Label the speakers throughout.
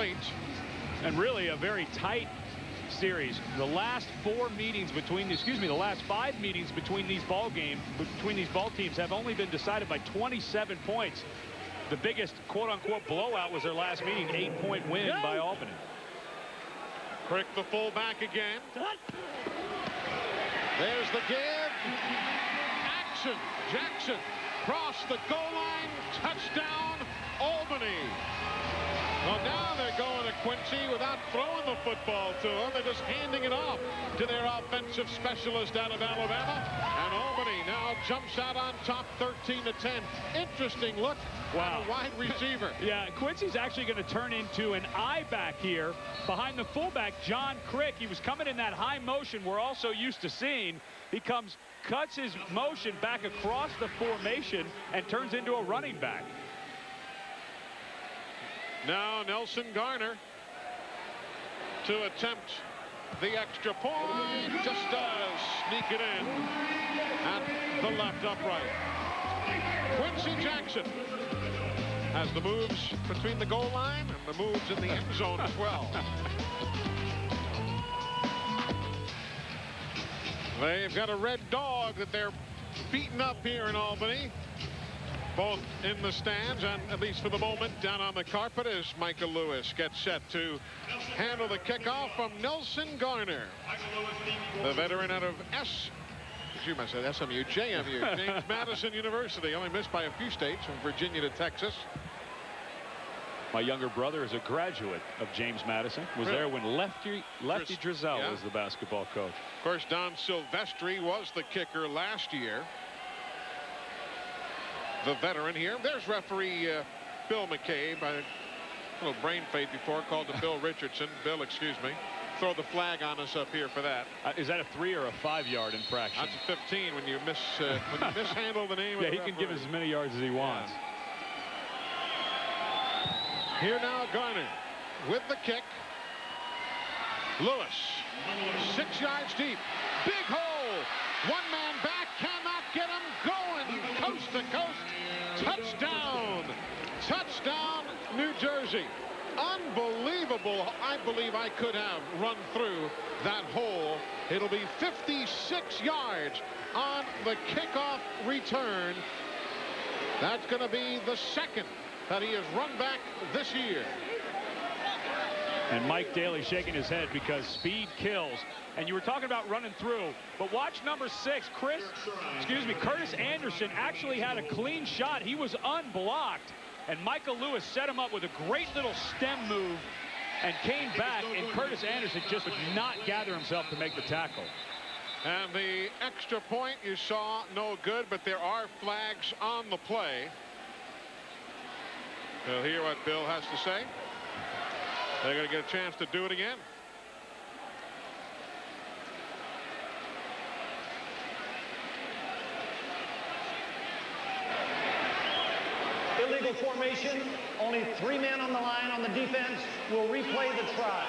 Speaker 1: late.
Speaker 2: And really a very tight series. The last 4 meetings between, the last 5 meetings between these ball teams have only been decided by 27 points. The biggest quote-unquote blowout was their last meeting, 8-point win by Albany.
Speaker 1: Crick, the fullback again. There's the give. Action. Jackson cross the goal line. Touchdown, Albany. Well, now they're going to Quincy without throwing the football to him. They're just handing it off to their offensive specialist out of Alabama. And Albany now jumps out on top 13-10. Interesting look. Wow. At a wide receiver.
Speaker 2: Yeah, Quincy's actually going to turn into an I-back here behind the fullback, John Crick. He was coming in that high motion we're also used to seeing. He cuts his motion back across the formation and turns into a running back.
Speaker 1: Now Nelson Garner to attempt the extra point. Just does sneak it in at the left upright. Quincy Jackson has the moves between the goal line and the moves in the end zone as well. They've got a red dog that they're beating up here in Albany, both in the stands and, at least for the moment, down on the carpet as Michael Lewis gets set to handle the kickoff from Nelson Garner, the veteran out of SMU, James Madison University, only missed by a few states from Virginia to Texas.
Speaker 2: My younger brother is a graduate of James Madison. Was there when Lefty Drizel was the basketball coach.
Speaker 1: Of course, Don Silvestri was the kicker last year. The veteran here. There's referee Bill McCabe. A little brain fade before, called to Bill Richardson. Bill, excuse me. Throw the flag on us up here for that.
Speaker 2: Is that a 3 or a 5-yard infraction?
Speaker 1: That's a 15 when you mishandle the name of the
Speaker 2: he can give as many yards as he wants.
Speaker 1: Here now Garner with the kick. Lewis 6 yards deep. Big hole. One man back, cannot get him going. Coast to coast. Touchdown. Touchdown, New Jersey. Unbelievable. I believe I could have run through that hole. It'll be 56 yards on the kickoff return. That's going to be the second that he has run back this year.
Speaker 2: And Mike Daly shaking his head because speed kills. And you were talking about running through, but watch number 6, Curtis Anderson actually had a clean shot. He was unblocked, and Michael Lewis set him up with a great little stem move and came back, and Curtis Anderson just would not gather himself to make the tackle.
Speaker 1: And the extra point you saw, no good, but there are flags on the play. We'll hear what Bill has to say. They're going to get a chance to do it again.
Speaker 3: Illegal formation. Only 3 men on the line on the defense. Will replay the try.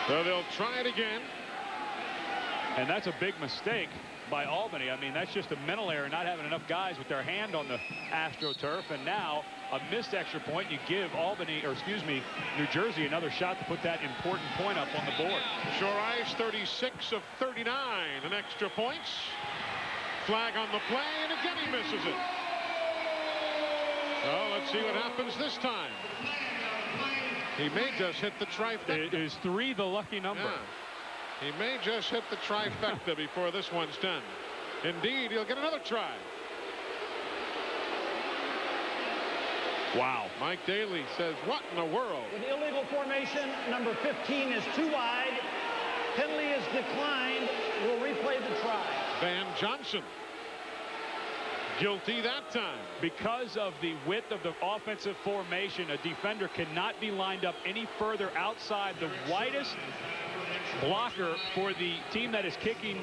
Speaker 1: So they'll try it again.
Speaker 2: And that's a big mistake by Albany. I mean, that's just a mental error, not having enough guys with their hand on the AstroTurf. And now a missed extra point. You give New Jersey another shot to put that important point up on the board.
Speaker 1: Shore Ice 36 of 39 and extra points. Flag on the play, and again he misses it. So let's see what happens this time. He may just hit the trifecta.
Speaker 2: Is 3 the lucky number?
Speaker 1: Yeah. He may just hit the trifecta before this one's done. Indeed, he'll get another try.
Speaker 2: Wow.
Speaker 1: Mike Daly says, what in the world?
Speaker 3: With illegal formation, number 15 is too wide. Penalty is declined. We'll replay the try.
Speaker 1: Van Johnson. Guilty that time.
Speaker 2: Because of the width of the offensive formation, a defender cannot be lined up any further outside the widest blocker for the team that is kicking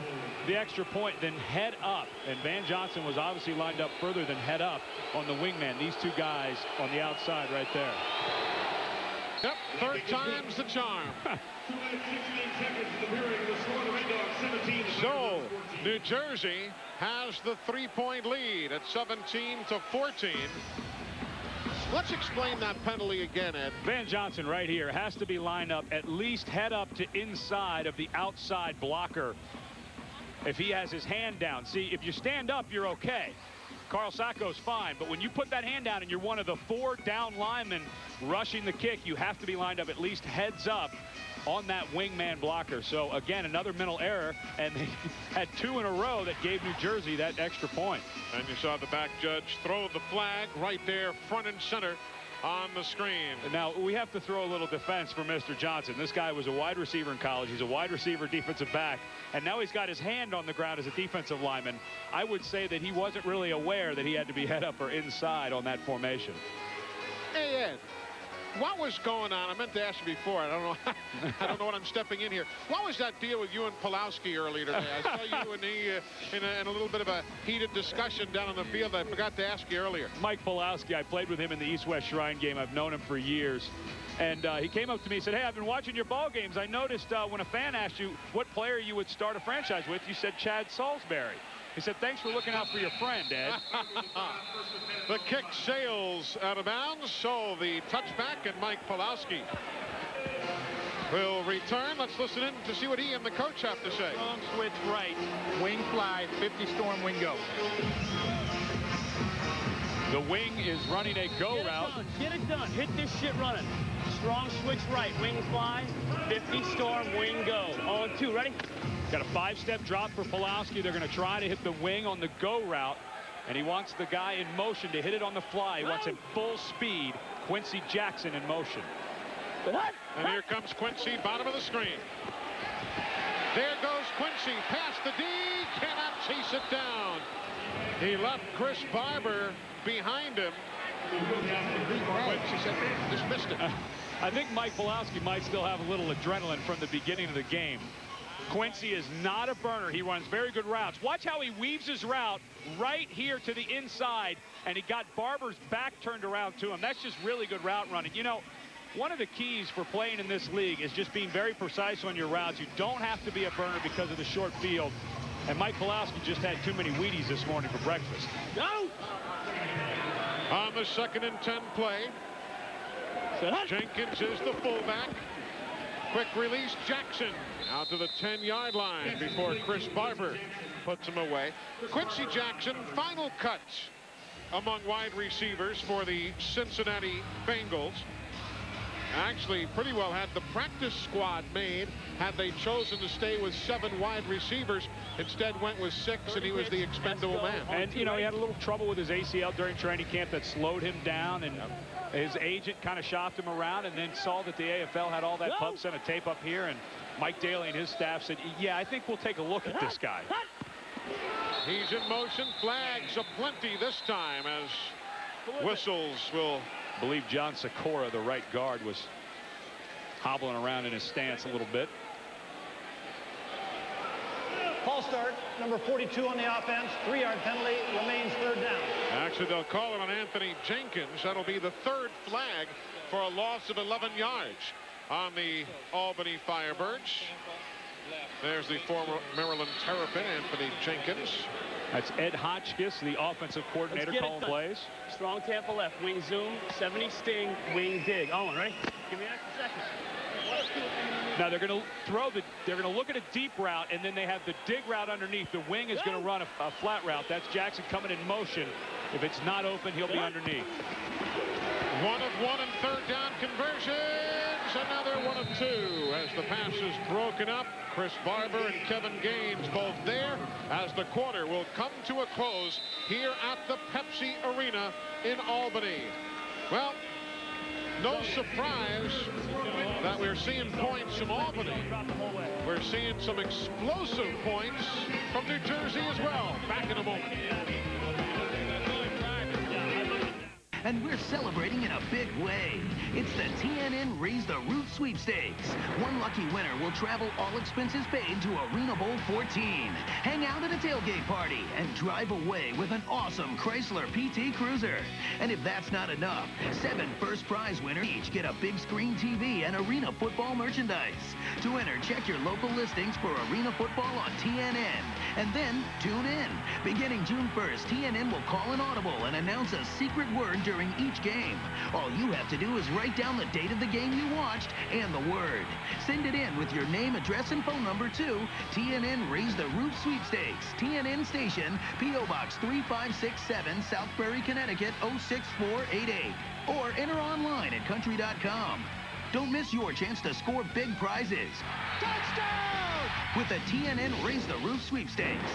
Speaker 2: the extra point than head up. And Van Johnson was obviously lined up further than head up on the wingman. These 2 guys on the outside right there.
Speaker 1: Yep, 3rd time's the charm. So New Jersey has the 3-point lead at 17-14. Let's explain that penalty again, Ed.
Speaker 2: Van Johnson right here has to be lined up at least head up to inside of the outside blocker if he has his hand down. See, if you stand up, you're okay. Carl Sacco's fine, but when you put that hand down and you're one of the 4 down linemen rushing the kick, you have to be lined up at least heads up on that wingman blocker. So again, another mental error, and they had 2 in a row that gave New Jersey that extra point.
Speaker 1: And you saw the back judge throw the flag right there, front and center on the screen.
Speaker 2: Now, we have to throw a little defense for Mr. Johnson. This guy was a wide receiver in college. He's a wide receiver defensive back, and now he's got his hand on the ground as a defensive lineman. I would say that he wasn't really aware that he had to be head up or inside on that formation.
Speaker 1: Hey, Ed, what was going on? I meant to ask you before. I don't know what I'm stepping in here. What was that deal with you and Pulowski earlier today? I saw you and he in a little bit of a heated discussion down on the field. I forgot to ask you earlier.
Speaker 2: Mike Pulowski, I played with him in the East-West Shrine game. I've known him for years. And he came up to me and said, hey, I've been watching your ball games. I noticed when a fan asked you what player you would start a franchise with, you said Chad Salisbury. He said, thanks for looking out for your friend, Ed.
Speaker 1: The kick sails out of bounds, so the touchback, and Mike Pulowski will return. Let's listen in to see what he and the coach have to say.
Speaker 4: Strong switch right, wing fly, 50 storm, wing go.
Speaker 2: The wing is running a go route.
Speaker 5: Get it done. Hit this shit running. Strong switch right, wing fly, 50 storm, wing go. On 2, ready?
Speaker 2: Got a 5-step drop for Pulowski. They're going to try to hit the wing on the go route, and he wants the guy in motion to hit it on the fly. He wants him full speed. Quincy Jackson in motion.
Speaker 1: And here comes Quincy, bottom of the screen. There goes Quincy, past the D, cannot chase it down. He left Chris Barber behind him. Quincy said, man, just missed it.
Speaker 2: I think Mike Pulowski might still have a little adrenaline from the beginning of the game. Quincy is not a burner. He runs very good routes. Watch how he weaves his route right here to the inside, and he got Barber's back turned around to him. That's just really good route running. You know, one of the keys for playing in this league is just being very precise on your routes. You don't have to be a burner because of the short field. And Mike Pulowski just had too many Wheaties this morning for breakfast.
Speaker 5: Go!
Speaker 1: On the 2nd and 10 play, Jenkins is the fullback. Quick release, Jackson out to the 10-yard line before Chris Barber puts him away. Quincy Jackson, final cut among wide receivers for the Cincinnati Bengals. Actually, pretty well had the practice squad made had they chosen to stay with 7 wide receivers. Instead went with 6, and he was the expendable man.
Speaker 2: And, you know, he had a little trouble with his ACL during training camp that slowed him down, and his agent kind of shopped him around and then saw that the AFL had all that pub center tape up here, and Mike Daly and his staff said, yeah, I think we'll take a look at this guy.
Speaker 1: He's in motion. Flags aplenty this time as whistles will...
Speaker 2: I believe John Sikora, the right guard, was hobbling around in his stance a little bit.
Speaker 3: False start, number 42 on the offense, 3-yard penalty, remains 3rd down.
Speaker 1: Actually, they'll call it on Anthony Jenkins. That'll be the 3rd flag for a loss of 11 yards on the Albany Firebirds. There's the former Maryland Terrapin, Anthony Jenkins.
Speaker 2: That's Ed Hotchkiss, the offensive coordinator, calling plays.
Speaker 5: Strong Tampa left, wing zoom, 70 sting, wing dig. Owen, ready? Give me an extra second.
Speaker 2: Now they're going to look at a deep route, and then they have the dig route underneath. The wing is going to run a flat route. That's Jackson coming in motion. If it's not open, he'll be underneath.
Speaker 1: 1 of 1 and 3rd down conversions. Another 1 of 2 as the pass is broken up. Chris Barber and Kevin Gaines both there as the quarter will come to a close here at the Pepsi Arena in Albany. Well, no surprise that we're seeing points from Albany. We're seeing some explosive points from New Jersey as well. Back in a moment.
Speaker 6: And we're celebrating in a big way. It's the TNN Raise the Roof Sweepstakes. One lucky winner will travel all expenses paid to Arena Bowl 14. Hang out at a tailgate party and drive away with an awesome Chrysler PT Cruiser. And if that's not enough, 7 first prize winners each get a big screen TV and arena football merchandise. To enter, check your local listings for arena football on TNN. And then tune in. Beginning June 1st, TNN will call an audible and announce a secret word during during each game. All you have to do is write down the date of the game you watched and the word. Send it in with your name, address, and phone number to TNN Raise the Roof Sweepstakes, TNN Station, P.O. Box 3567, South Prairie, Connecticut 06488. Or enter online at country.com. Don't miss your chance to score big prizes. Touchdown! With the TNN Raise the Roof Sweepstakes.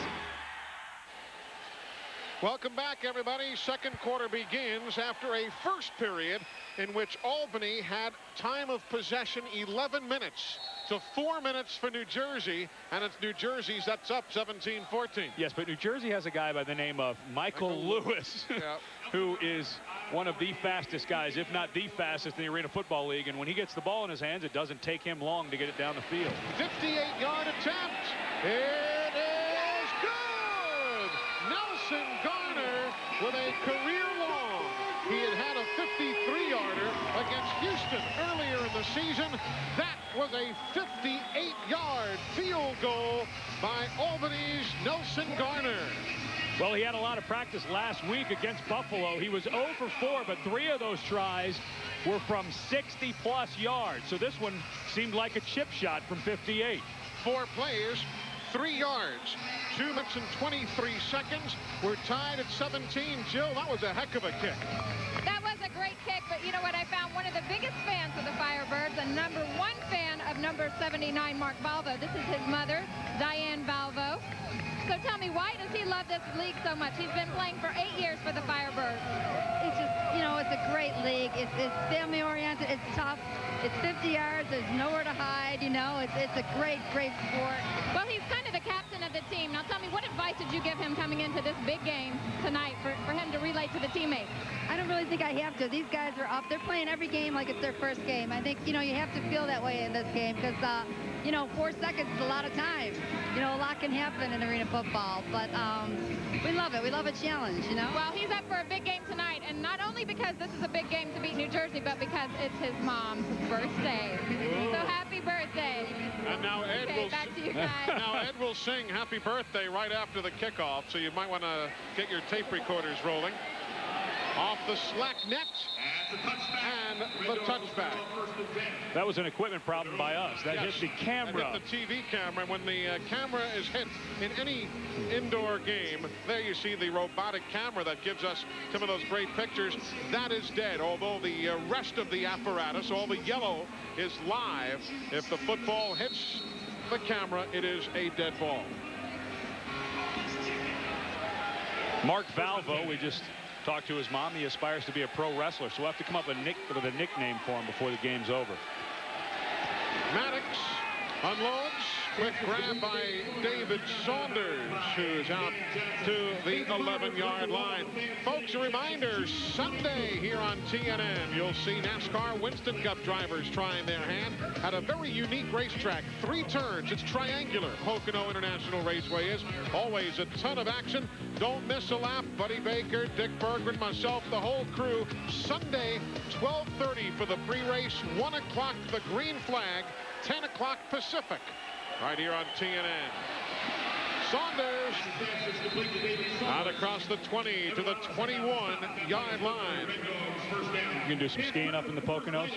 Speaker 1: Welcome back, everybody. Second quarter begins after a first period in which Albany had time of possession 11 minutes to 4 minutes for New Jersey, and it's New Jersey's that's up 17-14.
Speaker 2: Yes, but New Jersey has a guy by the name of Michael Lewis,
Speaker 1: yeah.
Speaker 2: who is one of the fastest guys, if not the fastest in the Arena Football League, and when he gets the ball in his hands, it doesn't take him long to get it down the field.
Speaker 1: 58-yard attempt. It is good. Nelson Garner with a career long. He had a 53-yarder against Houston earlier in the season. That was a 58-yard field goal by Albany's Nelson Garner.
Speaker 2: Well, he had a lot of practice last week against Buffalo. He was 0 for 4, but 3 of those tries were from 60-plus yards. So this one seemed like a chip shot from 58.
Speaker 1: 4 plays, 3 yards. 2 minutes and 23 seconds. We're tied at 17. Jill, that was a heck of a kick.
Speaker 7: That was a great kick, but you know what? I found one of the biggest fans of the Firebirds, a #1 fan of number 79, Mark Valvo. This is his mother, Diane Valvo. So tell me, why does he love this league so much? He's been playing for 8 years for the Firebirds.
Speaker 8: It's just, you know, it's a great league. It's family-oriented. It's tough. It's 50 yards. There's nowhere to hide, you know. It's a great, great sport.
Speaker 7: Well, he's kind of the captain of the team. Now tell me, what advice did you give him coming into this big game tonight for him to relay to the teammates?
Speaker 8: I don't really think I have to. These guys are up. They're playing every game like it's their first game. I think, you know, you have to feel that way in this game because, you know, 4 seconds is a lot of time. You know, a lot can happen in arena football, but we love it. We love a challenge, you know.
Speaker 7: Well, he's up for a big game tonight, and not only because this is a big game to beat New Jersey, but because it's his mom's birthday. So happy birthday.
Speaker 1: And now Ed will
Speaker 7: back to you guys.
Speaker 1: Now Ed will sing happy birthday right after the kickoff, so you might want to get your tape recorders rolling. Off the slack net and the touchback.
Speaker 2: That was an equipment problem by us. That hit the camera.
Speaker 1: That hit the TV camera. And when the camera is hit in any indoor game, there you see the robotic camera that gives us some of those great pictures. That is dead, although the rest of the apparatus, all the yellow, is live. If the football hits the camera, it is a dead ball.
Speaker 2: Mark Valvo, we just talked to his mom. He aspires to be a pro wrestler, so we'll have to come up with a nickname for him before the game's over.
Speaker 1: Maddox unloads. Quick grab by David Saunders, who's out to the 11-yard line. Folks, a reminder, Sunday here on TNN, you'll see NASCAR Winston Cup drivers trying their hand at a very unique racetrack. 3 turns. It's triangular. Pocono International Raceway is. Always a ton of action. Don't miss a lap. Buddy Baker, Dick Bergman, myself, the whole crew. Sunday, 12:30 for the pre-race. 1 o'clock the green flag. 10 o'clock Pacific. Right here on TNN. Saunders out across the 20 to the 21-yard line.
Speaker 2: You can do some skiing up in the Poconos?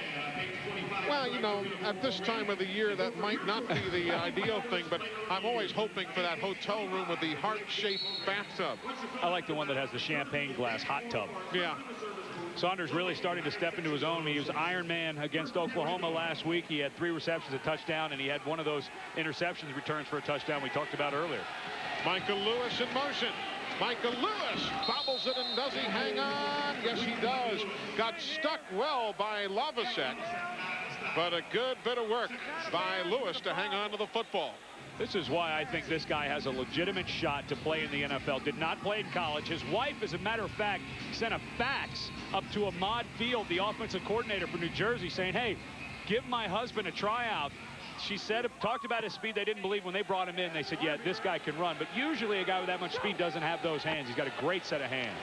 Speaker 1: Well, you know, at this time of the year, that might not be the ideal thing, but I'm always hoping for that hotel room with the heart-shaped bathtub.
Speaker 2: I like the one that has the champagne glass hot tub.
Speaker 1: Yeah.
Speaker 2: Saunders really starting to step into his own. He was Iron Man against Oklahoma last week. He had 3 receptions, a touchdown, and he had one of those interceptions returns for a touchdown we talked about earlier.
Speaker 1: Michael Lewis in motion. Michael Lewis bobbles it, and does he hang on? Yes, he does. Got stuck well by Lavasek, but a good bit of work by Lewis to hang on to the football.
Speaker 2: This is why I think this guy has a legitimate shot to play in the NFL. Did not play in college. His wife, as a matter of fact, sent a fax up to Ahmad Field, the offensive coordinator for New Jersey, saying, hey, give my husband a tryout. She said, talked about his speed. They didn't believe when they brought him in. They said, yeah, this guy can run. But usually a guy with that much speed doesn't have those hands. He's got a great set of hands.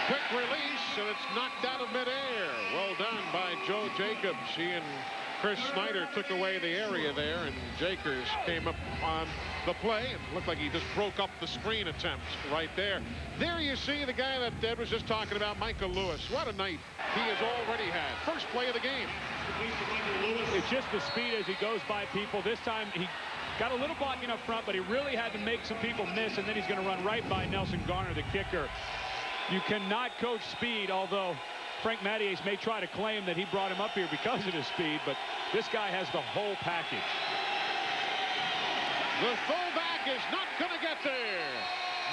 Speaker 1: Quick release, and it's knocked out of midair. Well done by Joe Jacobs. He and Chris Snyder took away the area there, and Jakers came up on the play and looked like he just broke up the screen attempt right there. There you see the guy that Ed was just talking about, Michael Lewis. What a night he has already had. First play of the game.
Speaker 2: It's just the speed as he goes by people. This time he got a little blocking up front, but he really had to make some people miss, and then he's going to run right by Nelson Garner, the kicker. You cannot coach speed, although Frank Mattias may try to claim that he brought him up here because of his speed, but this guy has the whole package.
Speaker 1: The fullback is not going to get there.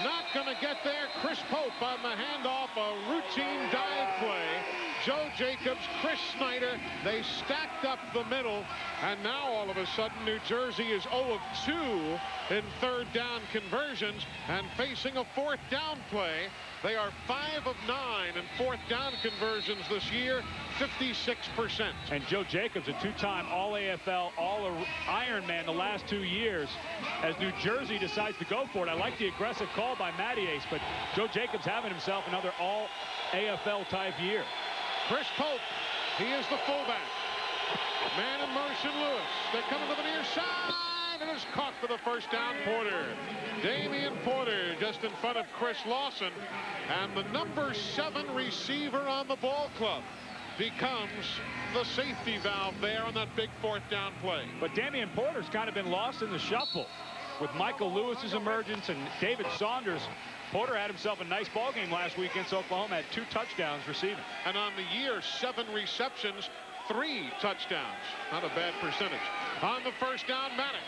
Speaker 1: Not going to get there. Chris Pope on the handoff, a routine dive play. Joe Jacobs, Chris Snyder, they stacked up the middle, and now all of a sudden New Jersey is 0 of 2 in third down conversions and facing a fourth down play. They are 5 of 9 in fourth down conversions this year, 56%.
Speaker 2: And Joe Jacobs, a two-time All-AFL, All-Ironman the last 2 years. As New Jersey decides to go for it, I like the aggressive call by Mattias, but Joe Jacobs having himself another All-AFL type year.
Speaker 1: Chris Pope, he is the fullback. Man in motion, Lewis. They're coming to the near side. And is caught for the first down. Porter. Damian Porter just in front of Chris Lawson. And the number 7 receiver on the ball club becomes the safety valve there on that big fourth down play.
Speaker 2: But Damian Porter's kind of been lost in the shuffle with Michael Lewis's emergence and David Saunders. Porter had himself a nice ball game last week against Oklahoma, had 2 touchdowns receiving.
Speaker 1: And on the year, 7 receptions, 3 touchdowns. Not a bad percentage. On the first down, Maddox.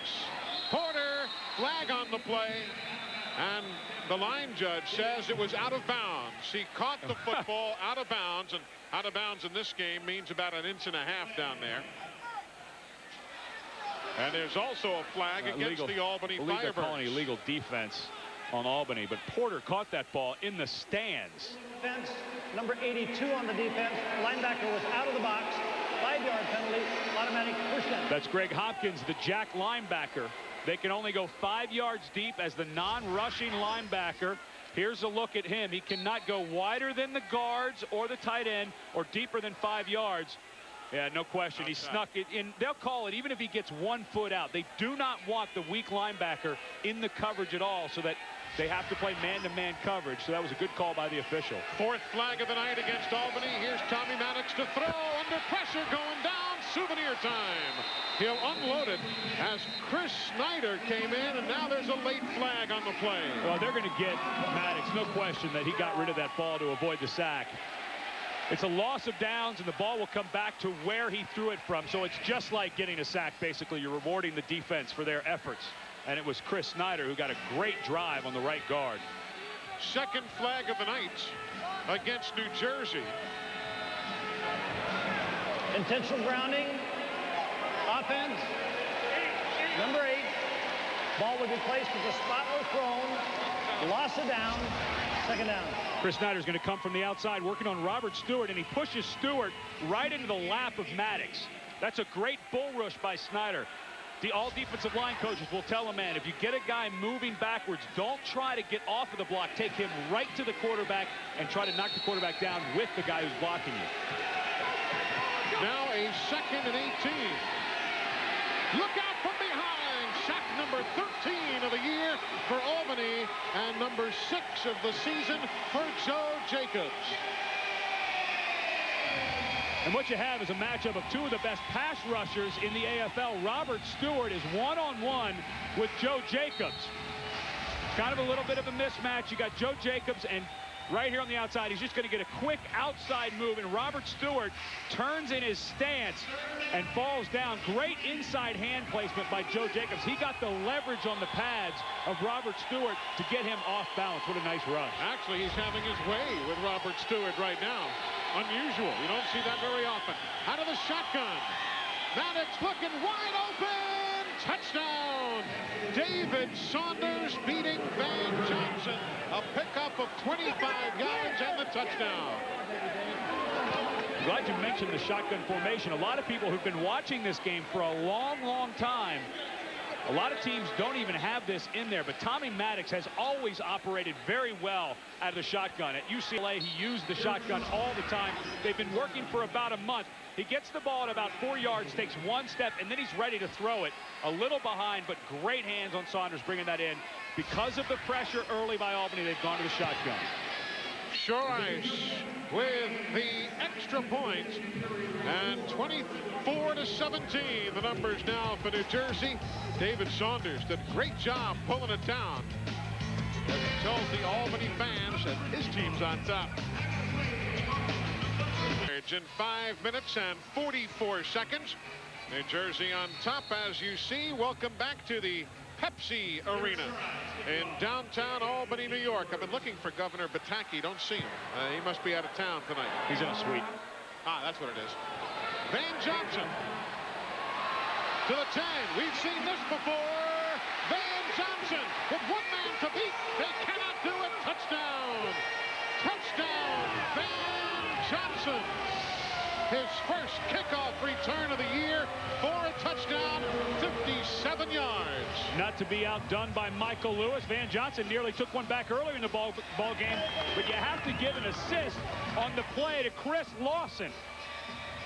Speaker 1: Porter, flag on the play. And the line judge says it was out of bounds. He caught the football out of bounds. And out of bounds in this game means about 1.5 inches down there. And there's also a flag against the Albany Firebirds.
Speaker 2: They're calling illegal defense on Albany, but Porter caught that ball in the stands.
Speaker 3: Defense, number 82 on the defense. Linebacker was out of the box. 5-yard penalty, automatic first down.
Speaker 2: That's Greg Hopkins, the jack linebacker. They can only go 5 yards deep as the non-rushing linebacker. Here's a look at him. He cannot go wider than the guards or the tight end or deeper than 5 yards. Yeah, no question. He snuck it in. They'll call it even if he gets 1 foot out. They do not want the weak linebacker in the coverage at all, so that they have to play man-to-man coverage. So that was a good call by the official. 4th
Speaker 1: flag of the night against Albany. Here's Tommy Maddox to throw under pressure going down. Souvenir time. He'll unload it as Chris Snyder came in, and now there's a late flag on the play.
Speaker 2: Well, they're going to get Maddox. No question that he got rid of that ball to avoid the sack. It's a loss of downs, and the ball will come back to where he threw it from. So it's just like getting a sack, basically. You're rewarding the defense for their efforts. And it was Chris Snyder who got a great drive on the right guard.
Speaker 1: 2nd flag of the night against New Jersey.
Speaker 3: Intentional grounding. Offense. Number 8. Ball would be placed at the spot or thrown. Loss of down. 2nd down.
Speaker 2: Chris Snyder's going to come from the outside, working on Robert Stewart, and he pushes Stewart right into the lap of Maddox. That's a great bull rush by Snyder. All defensive line coaches will tell a man, if you get a guy moving backwards, don't try to get off of the block. Take him right to the quarterback and try to knock the quarterback down with the guy who's blocking you.
Speaker 1: Now a 2nd and 18. Look out from behind. Sack number 13 of the year for Albany and number 6 of the season for Joe Jacobs.
Speaker 2: And what you have is a matchup of 2 of the best pass rushers in the AFL. Robert Stewart is one-on-one with Joe Jacobs. Kind of a little bit of a mismatch. You got Joe Jacobs, and right here on the outside, he's just going to get a quick outside move, and Robert Stewart turns in his stance and falls down. Great inside hand placement by Joe Jacobs. He got the leverage on the pads of Robert Stewart to get him off balance. What a nice rush.
Speaker 1: Actually, he's having his way with Robert Stewart right now. Unusual. You don't see that very often. Out of the shotgun. Maddox looking wide open. Touchdown. David Saunders beating Van Johnson. A pickup of 25 yards and the touchdown.
Speaker 2: Glad you mentioned the shotgun formation. A lot of people who've been watching this game for a long, long time A lot of teams don't even have this in there, but Tommy Maddox has always operated very well out of the shotgun. At UCLA, he used the shotgun all the time. They've been working for about a month. He gets the ball at about 4 yards, takes one step, and then he's ready to throw it. A little behind, but great hands on Saunders bringing that in. Because of the pressure early by Albany, they've gone to the shotgun.
Speaker 1: Shore Ice with the extra point, and 24-17 the numbers now for New Jersey. David Saunders did a great job pulling it down as he tells the Albany fans that his team's on top. In 5 minutes and 44 seconds, New Jersey on top. As you see, welcome back to the Pepsi Arena in downtown Albany, New York. I've been looking for Governor Bataki. Don't see him. He must be out of town tonight.
Speaker 2: He's in a suite.
Speaker 1: Ah, that's what it is. Van Johnson to the 10. We've seen this before. Van Johnson with one man to beat. They cannot do it. Touchdown. Touchdown, Van Johnson. His first kickoff return of the year for a touchdown, 57 yards.
Speaker 2: Not to be outdone by Michael Lewis. Van Johnson nearly took one back earlier in the ball game, but you have to give an assist on the play to Chris Lawson.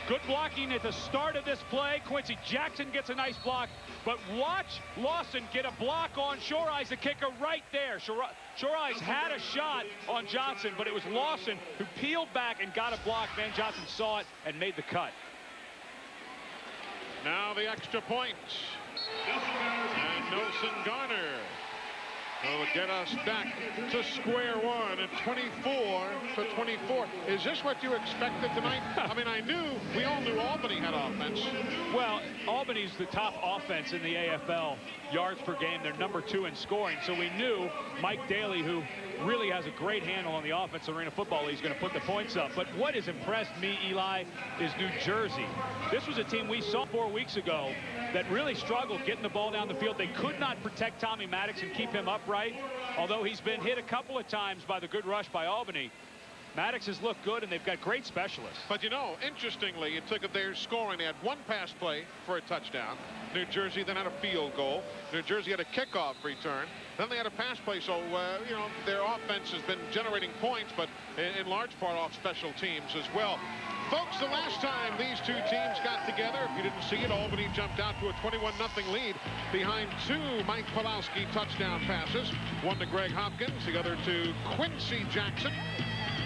Speaker 2: Good blocking at the start of this play. Quincy Jackson gets a nice block, but watch Lawson get a block on Shore Ice, the kicker, right there. Shore Ice had a shot on Johnson, but it was Lawson who peeled back and got a block. Van Johnson saw it and made the cut.
Speaker 1: Now the extra point. And Nelson Garner will get us back to square one at 24-24. Is this what you expected tonight? I mean, we all knew Albany had offense.
Speaker 2: Well, Albany's the top offense in the AFL yards per game. They're number 2 in scoring. So we knew Mike Daly, who really has a great handle on the offense Arena Football League, is going to put the points up. But what has impressed me, Eli, is New Jersey. This was a team we saw 4 weeks ago that really struggled getting the ball down the field. They could not protect Tommy Maddox and keep him upright, although he's been hit a couple of times by the good rush by Albany. Maddox has looked good, and they've got great specialists.
Speaker 1: But, you know, interestingly, it took their scoring. They had one pass play for a touchdown. New Jersey then had a field goal. New Jersey had a kickoff return. Then they had a pass play. So, you know, their offense has been generating points, but in large part off special teams as well. Folks, the last time these two teams got together, if you didn't see it, Albany jumped out to a 21-0 lead behind 2 Mike Pulowski touchdown passes. One to Greg Hopkins, the other to Quincy Jackson.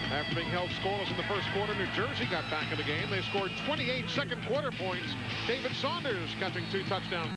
Speaker 1: After being held scoreless in the first quarter, New Jersey got back in the game. They scored 28 second quarter points. David Saunders catching 2 touchdowns.